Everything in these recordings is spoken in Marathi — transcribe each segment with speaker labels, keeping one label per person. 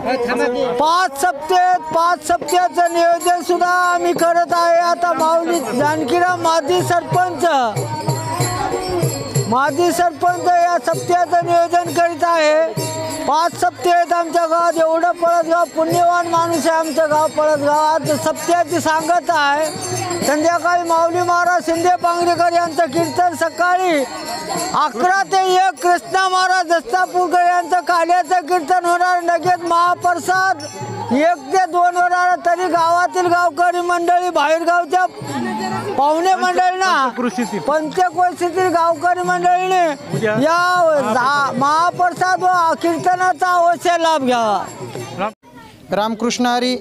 Speaker 1: पाच सप्त्याचं नियोजन सुद्धा आम्ही करत आहे। आता माऊली जानकीराम माजी सरपंच या सप्त्याचं नियोजन करीत आहे। 5 सप्ते आहेत आमच्या गावात। एवढं पळसगाव पुण्यवान माणूस आहे आमचं गाव पळसगाव। आज सप्त्याची सांगत आहे। संध्याकाळी माऊली महाराज शिंदे पांगरेकर यांचं कीर्तन सकाळी 11 ते 1 कृष्णा महाराज दस्तापूरकर यांचं काल्याचं कीर्तन होणार। लगेच महाप्रसाद 1 ते 2 होणार। तरी गावातील गावकरी मंडळी बाहेरगावच्या पाहुणे मंडळींना पंचक्रोशीतील गावकरी मंडळीने या महाप्रसाद व कीर्तनाचा अवश्य लाभ घ्यावा।
Speaker 2: रामकृष्ण हरी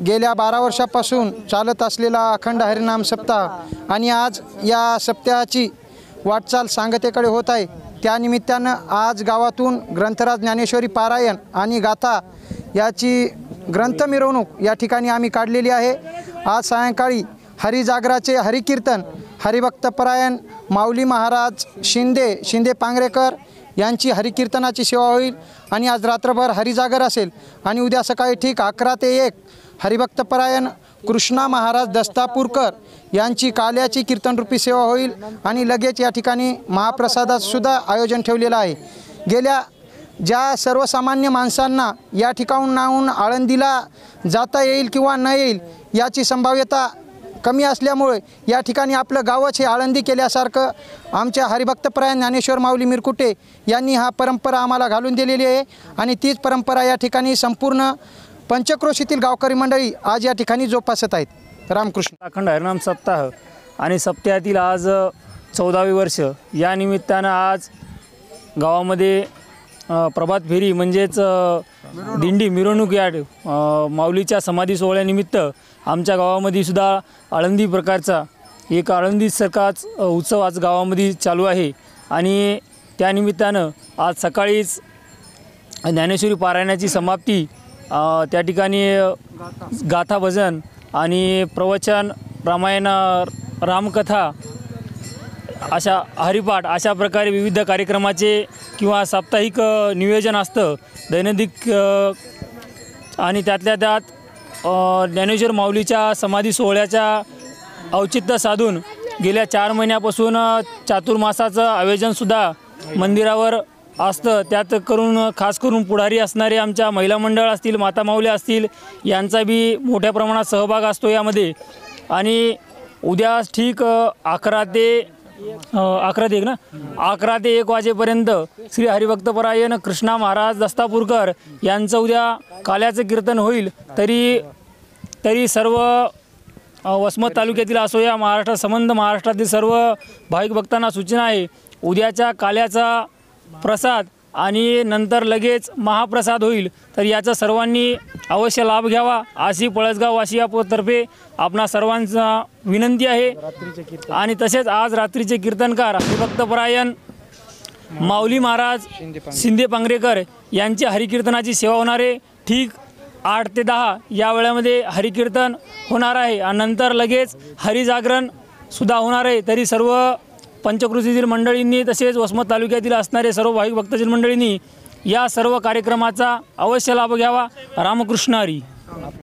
Speaker 2: गेल्या 12 वर्षापासून चालत असलेला अखंड हरिनाम सप्ताह आणि आज या सप्ताहाची वाटचाल सांगतेकडे होत आहे। त्यानिमित्तानं आज गावातून ग्रंथराज ज्ञानेश्वरी पारायण आणि गाथा याची ग्रंथ मिरवणूक या ठिकाणी आम्ही काढलेली आहे। आज सायंकाळी हरिजागराचे हरिकीर्तन हरिभक्तपरायण माऊली महाराज शिंदे पांगरेकर यांची हरिकीर्तनाची सेवा होईल आणि आज रात्रभर हरिजागर असेल आणि उद्या सकाळी ठीक 11 ते 1 हरिभक्तपरायण कृष्णा महाराज दस्तापूरकर यांची काल्याची कीर्तनरूपी सेवा होईल आणि लगेच या ठिकाणी महाप्रसादाचंसुद्धा आयोजन ठेवलेलं आहे। गेल्या ज्या सर्वसामान्य माणसांना या ठिकाणाहून आळंदीला जाता येईल किंवा न येईल याची संभाव्यता कमी असल्यामुळे या ठिकाणी आपलं गावच हे आळंदी केल्यासारखं आमच्या हरिभक्तपरायण ज्ञानेश्वर माऊली मिरकुटे यांनी हा परंपरा आम्हाला घालून दिलेली आहे आणि तीच परंपरा या ठिकाणी संपूर्ण पंचक्रोशीतील गावकरी मंडळी आज या ठिकाणी जोपासत आहेत। रामकृष्ण।
Speaker 3: अखंड हरिनाम सप्ताह आणि सप्त्यातील आज 14वे वर्ष या निमित्तानं आज गावामध्ये प्रभात फेरी म्हणजेच दिंडी मिरवणूक या माऊलीच्या समाधी सोहळ्यानिमित्त आमच्या गावामध्ये सुद्धा आळंदी प्रकारचा एक आळंदी सरकाच उत्सव आज गावामध्ये चालू आहे आणि त्यानिमित्तानं आज सकाळीच ज्ञानेश्वरी पारायणाची समाप्ती त्या ठिकाणी गाथा भजन आणि प्रवचन रामायण रामकथा अशा हरिपाठ अशा प्रकारे विविध कार्यक्रमाचे किंवा साप्ताहिक नियोजन असतं दैनंदिन आणि त्यातल्या त्यात ज्ञानेश्वर माऊलीच्या समाधी सोहळ्याच्या औचित्य साधून गेल्या 4 महिन्यापासून चातुर्मासाचं आयोजनसुद्धा मंदिरावर असतं। त्यात खास करून पुढारी असणारे आमच्या महिला मंडळ असतील माता माऊली असतील यांचा बी मोठ्या प्रमाणात सहभाग असतो यामध्ये। आणि उद्या ठीक 11 ते 1 वाजेपर्यंत श्री हरिभक्तपरायण कृष्णा महाराज दस्तापूरकर यांचं उद्या काल्याचं कीर्तन होईल। तरी सर्व वसमत तालुक्यातील असो या संबंध महाराष्ट्रातील सर्व भाविक भक्तांना सूचना आहे उद्याच्या काल्याचा प्रसाद आणि नंतर लगेच महाप्रसाद होईल। तर याचा सर्वांनी अवश्य लाभ घ्यावा अशी पळसगाववासियांतर्फे आपणा सर्वांचा विनंती आहे। आणि तसेच आज रात्रीचे कीर्तनकार हरिभक्तपरायण माऊली महाराज शिंदे पांगरेकर यांची हरिकीर्तनाची सेवा होणार आहे। ठीक 8 ते 10 या वेळेमध्ये हरिकीर्तन होणार आहे आणि नंतर लगेच हरिजागरण सुद्धा होणार आहे। तरी सर्व पंचक्रोशीतील मंडळींनी तसेच वसमत तालुक्यातील असणारे सर्व भाविक भक्तजन मंडळींनी या सर्व कार्यक्रमाचा अवश्य लाभ घ्यावा। रामकृष्ण हरी।